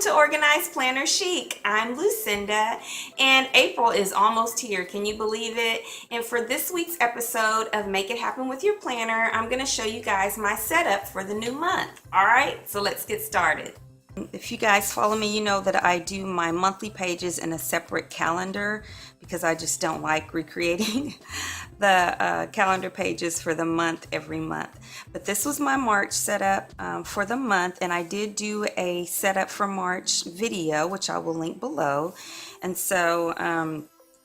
to Organized Planner Chic. I'm Lucinda, and April is almost here. Can you believe it? And for this week's episode of Make It Happen with Your Planner, I'm going to show you guys my setup for the new month. All right, so let's get started. If you guys follow me, you know that I do my monthly pages in a separate calendar because I just don't like recreating the calendar pages for the month every month. But this was my March setup for the month, and I did do a setup for March video, which I will link below. And so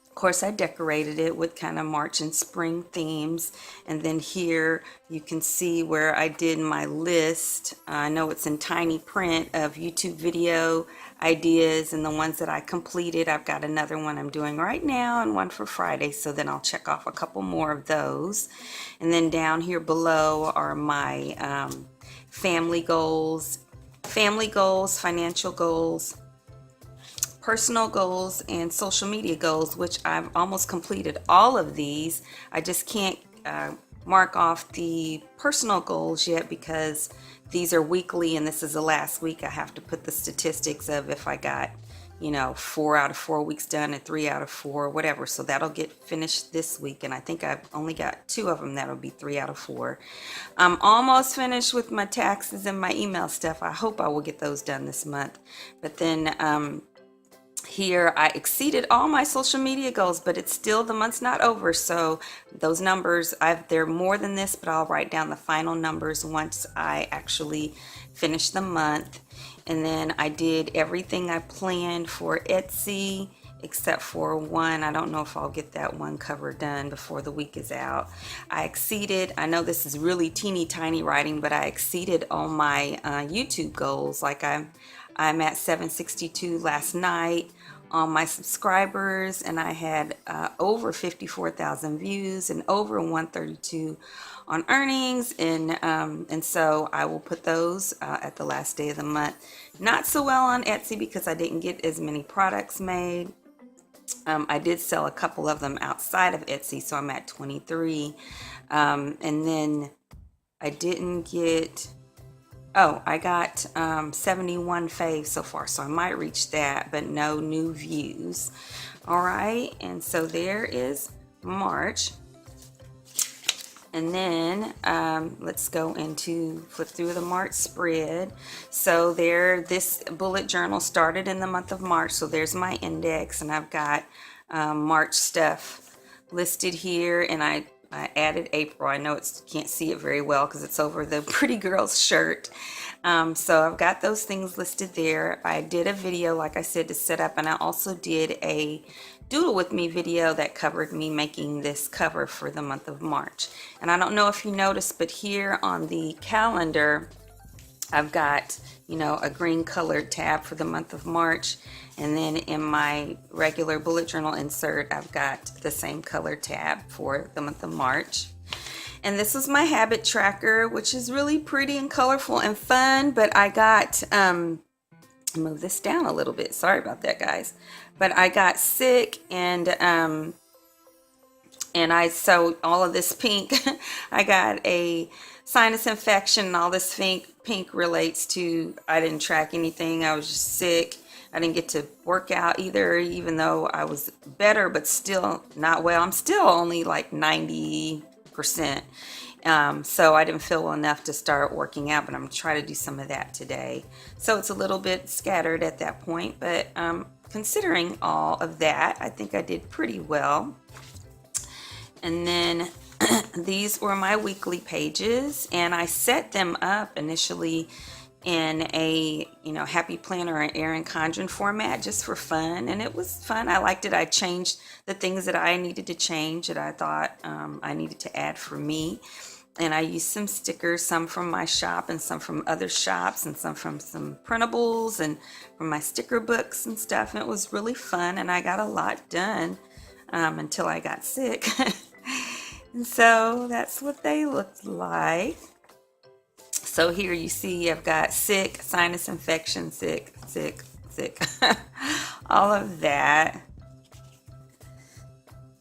of course, I decorated it with kind of March and spring themes. And then here you can see where I did my list. I know it's in tiny print of YouTube video ideas and the ones that I completed. I've got another one I'm doing right now and one for Friday. So then I'll check off a couple more of those. And then down here below are my family goals, financial goals, personal goals, and social media goals, which I've almost completed all of these. I just can't mark off the personal goals yet because these are weekly and this is the last week. I have to put the statistics of if I got 4 out of 4 weeks done and 3 out of 4, whatever. So that'll get finished this week, and I think I've only got 2 of them that'll be 3 out of 4. I'm almost finished with my taxes and my email stuff. I hope I will get those done this month. But then here I exceeded all my social media goals, but it's still, the month's not over. So those numbers, they're more than this, but I'll write down the final numbers once I actually finish the month. And then I did everything I planned for Etsy except for one. I don't know if I'll get that one cover done before the week is out. I exceeded, I know this is really teeny tiny writing, but I exceeded all my YouTube goals. Like I'm at 762 last night on my subscribers, and I had over 54,000 views and over 132 on earnings, and so I will put those at the last day of the month. Not so well on Etsy because I didn't get as many products made. I did sell a couple of them outside of Etsy, so I'm at 23, and then I didn't get, I got 71 faves so far, so I might reach that, but no new views. All right, and so there is March. And then let's go into, flip through the March spread. So there, this bullet journal started in the month of March, so there's my index, and I've got March stuff listed here, and I added April. I know it's can't see it very well because it's over the pretty girl's shirt. So I've got those things listed there. I did a video, like I said, to set up, and I also did a Doodle with me video that covered me making this cover for the month of March. And I don't know if you noticed, but here on the calendar, I've got, a green colored tab for the month of March. And then in my regular bullet journal insert, I've got the same color tab for the month of March. And this was my habit tracker, which is really pretty and colorful and fun, but I got, move this down a little bit. Sorry about that, guys. But I got sick, and I sewed all of this pink. I got a sinus infection, and all this pink relates to, I didn't track anything. I was just sick. I didn't get to work out either, even though I was better, but still not well. I'm still only like 90%. So I didn't feel well enough to start working out, but I'm going to try to do some of that today. So it's a little bit scattered at that point, but considering all of that, I think I did pretty well. And then these were my weekly pages, and I set them up initially in a Happy Planner or Erin Condren format just for fun, and it was fun. I liked it. I changed the things that I needed to change, that I thought I needed to add for me, and I used some stickers, some from my shop and some from other shops, and some from some printables and from my sticker books and stuff, and it was really fun, and I got a lot done until I got sick. And so that's what they looked like. So here you see I've got sick, sinus infection, sick, all of that.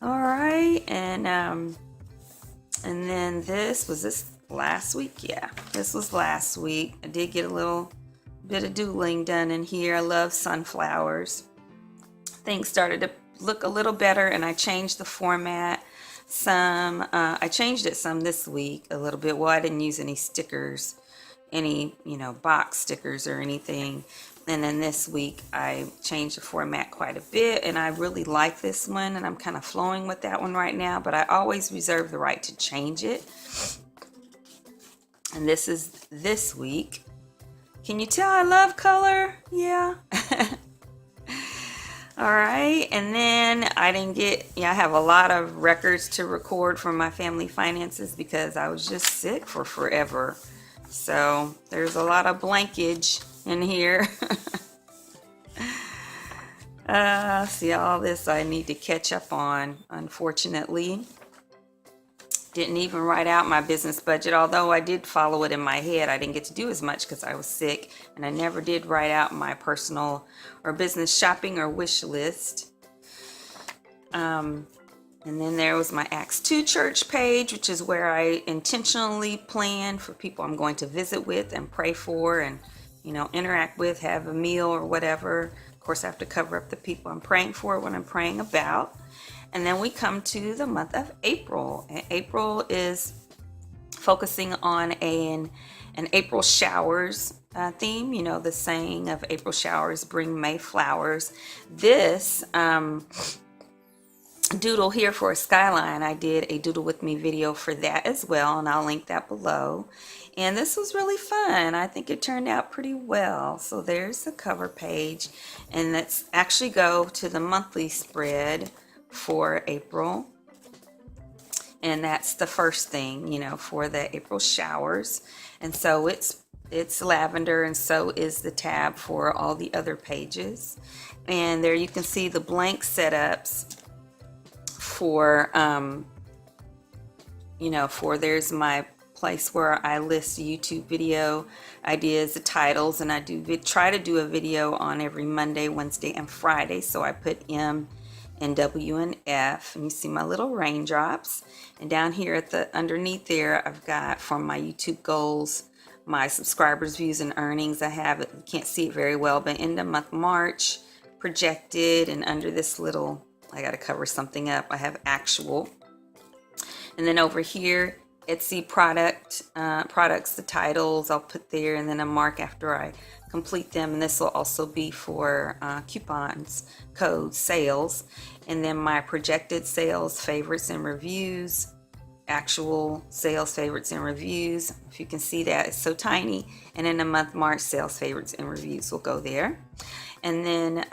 All right, and then this last week? Yeah, this was last week. I did get a little bit of doodling done in here. I love sunflowers. Things started to look a little better, and I changed the format some. I changed it some this week a little bit. Well, I didn't use any stickers, any box stickers or anything. And then this week I changed the format quite a bit, and I really like this one, and I'm kind of flowing with that one right now, but I always reserve the right to change it. And this is this week. Can you tell I love color? Yeah. All right, and then I have a lot of records to record from my family finances because I was just sick for forever. So there's a lot of blankage in here. See, all this I need to catch up on, unfortunately. Didn't even write out my business budget, although I did follow it in my head. I didn't get to do as much because I was sick, and I never did write out my personal or business shopping or wish list. And then there was my Acts 2 church page, which is where I intentionally plan for people I'm going to visit with and pray for and, interact with, have a meal or whatever. Of course, I have to cover up the people I'm praying for when I'm praying about. And then we come to the month of April. And April is focusing on an April showers theme. The saying of April showers bring May flowers. This doodle here for Skyline, I did a doodle with me video for that as well, and I'll link that below. And this was really fun. I think it turned out pretty well. So there's the cover page, and let's actually go to the monthly spread for April. And that's the first thing, for the April showers. And so it's lavender, and so is the tab for all the other pages. And there you can see the blank setups for there's my place where I list YouTube video ideas, the titles, and I try to do a video on every Monday, Wednesday, and Friday. So I put M and W and F, and you see my little raindrops. And down here underneath there, I've got from my YouTube goals, my subscribers, views, and earnings. I have it, you can't see it very well, but in the month March, projected, and under this little, I got to cover something up, I have actual. And then over here, Etsy products, the titles I'll put there, and then a mark after I complete them. And this will also be for coupons, codes, sales. And then my projected sales, favorites, and reviews, actual sales, favorites, and reviews. If you can see that, it's so tiny. And in the month March, sales, favorites, and reviews will go there. And then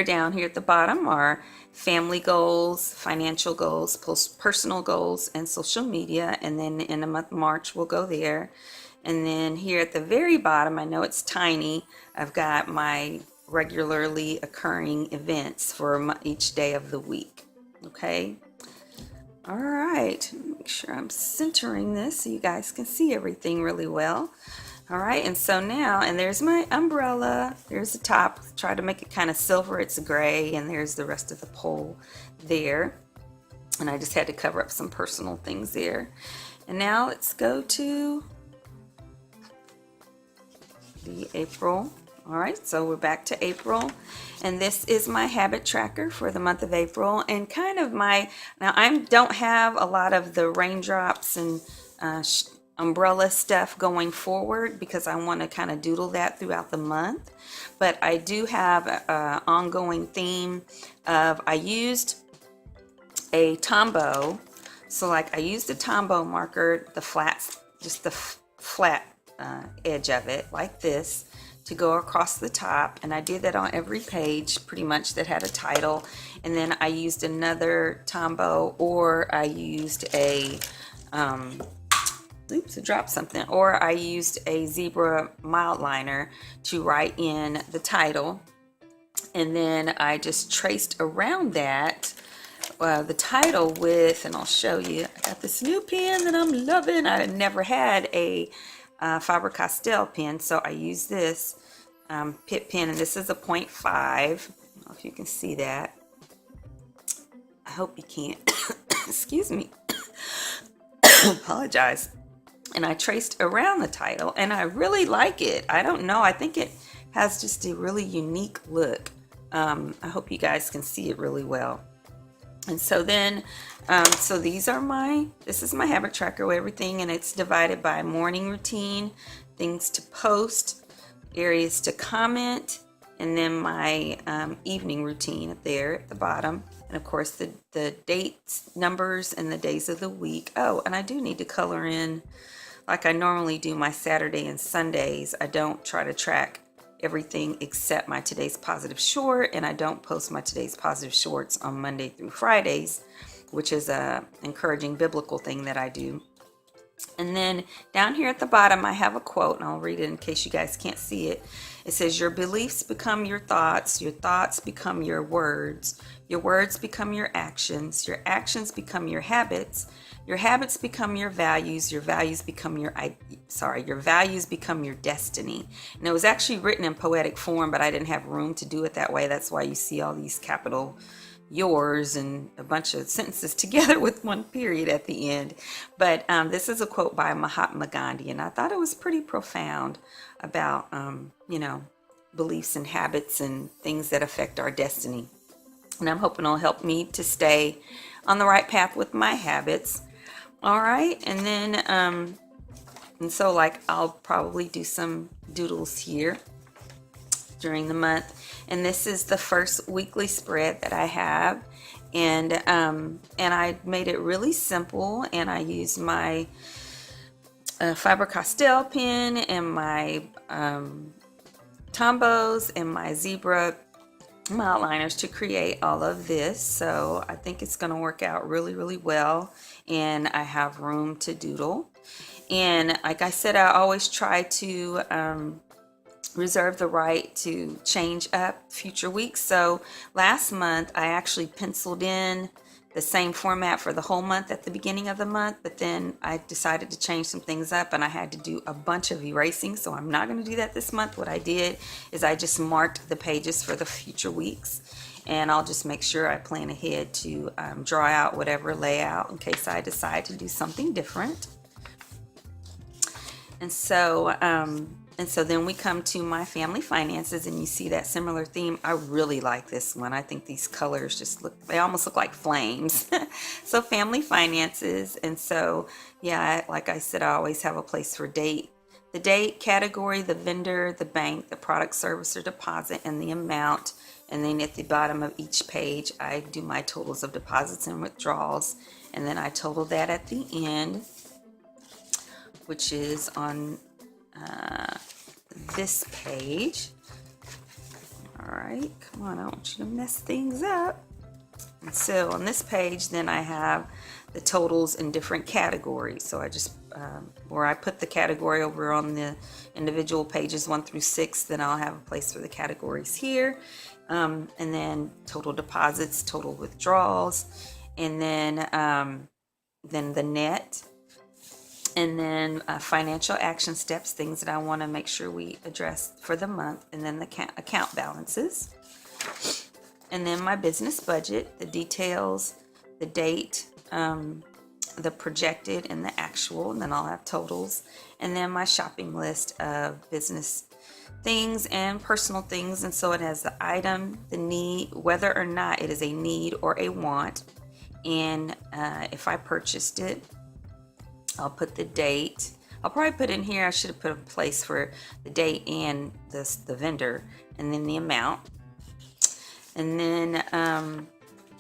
down here at the bottom are family goals, financial goals, personal goals, and social media. And then in the month March, we'll go there. And then here at the very bottom, I know it's tiny, I've got my regularly occurring events for each day of the week. Okay. All right. Make sure I'm centering this so you guys can see everything really well. All right, and so now, and there's my umbrella. There's the top. Try to make it kind of silver. It's gray, and there's the rest of the pole there. And I just had to cover up some personal things there. And now let's go to the April. All right, so we're back to April. And this is my habit tracker for the month of April. And kind of now I don't have a lot of the raindrops and umbrella stuff going forward because I want to kind of doodle that throughout the month. But I do have an ongoing theme of, I used a Tombow. So like I used a Tombow marker, the flats, just the flat edge of it like this to go across the top. And I did that on every page pretty much that had a title. And then I used another Tombow, or I used a oops, I dropped something. Or I used a zebra Mildliner to write in the title. And then I just traced around that the title with, and I'll show you, I got this new pen that I'm loving. I never had a Faber Castell pen, so I use this Pitt pen, and this is a 0.5. I don't know if you can see that. I hope you can't. Excuse me. Apologize. and I traced around the title, and I really like it. I don't know, I think it has just a really unique look. I hope you guys can see it really well. And so then, so these are this is my habit tracker with everything, and it's divided by morning routine, things to post, areas to comment, and then my evening routine up there at the bottom. And of course the dates, numbers, and the days of the week. Oh, and I do need to color in like I normally do my Saturday and Sundays. I don't try to track everything except my Today's Positive short, and I don't post my Today's Positive shorts on Monday through Fridays, which is a encouraging biblical thing that I do. And then down here at the bottom, I have a quote, and I'll read it in case you guys can't see it. It says, your beliefs become your thoughts become your words become your actions become your habits become your values become your values become your destiny. And it was actually written in poetic form, but I didn't have room to do it that way. That's why you see all these capital yours and a bunch of sentences together with one period at the end. But this is a quote by Mahatma Gandhi, and I thought it was pretty profound about beliefs and habits and things that affect our destiny. And I'm hoping it'll help me to stay on the right path with my habits. All right, and then and so like I'll probably do some doodles here during the month. And this is the first weekly spread that I have, and I made it really simple, and I used my Faber Castell pen and my Tombows and my zebra Mildliners to create all of this. So I think it's going to work out really, really well, and I have room to doodle. And like I said, I always try to reserve the right to change up future weeks. So last month I actually penciled in the same format for the whole month at the beginning of the month, but then I decided to change some things up, and I had to do a bunch of erasing, so I'm not going to do that this month. What I did is I just marked the pages for the future weeks, and I'll just make sure I plan ahead to draw out whatever layout in case I decide to do something different. And so then we come to my family finances, and you see that similar theme. I really like this one. I think these colors just they almost look like flames. So family finances. And so, yeah, like I said, I always have a place for date. The date, category, the vendor, the bank, the product, service, or deposit, and the amount. And then at the bottom of each page, I do my totals of deposits and withdrawals. And then I total that at the end, which is on this page. All right, come on, I don't want you to mess things up. And so on this page, then I have the totals in different categories. So I just, where I put the category over on the individual pages 1 through 6, then I'll have a place for the categories here. And then total deposits, total withdrawals, and then the net. And then financial action steps, things that I want to make sure we address for the month, and then the account balances, and then my business budget, the details, the date, the projected and the actual, and then I'll have totals, and then my shopping list of business things and personal things. And so it has the item, the need, whether or not it is a need or a want, and if I purchased it. I'll put the date. I'll probably put in here, I should have put a place for the date and the vendor, and then the amount. And then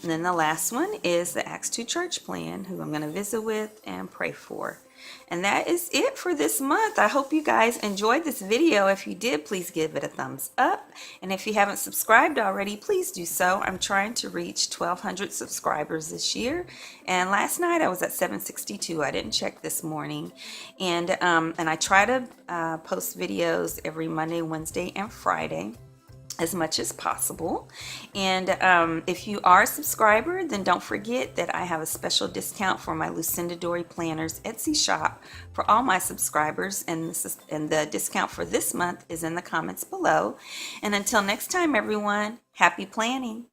the last one is the Acts 2 church plan, who I'm going to visit with and pray for. And that is it for this month. I hope you guys enjoyed this video. If you did, please give it a thumbs up. And if you haven't subscribed already, please do so. I'm trying to reach 1,200 subscribers this year. And last night I was at 762. I didn't check this morning. And I try to post videos every Monday, Wednesday, and Friday, as much as possible. And if you are a subscriber, then don't forget that I have a special discount for my Lucinda Dory Planners Etsy shop for all my subscribers, and the discount for this month is in the comments below. And until next time, everyone, happy planning.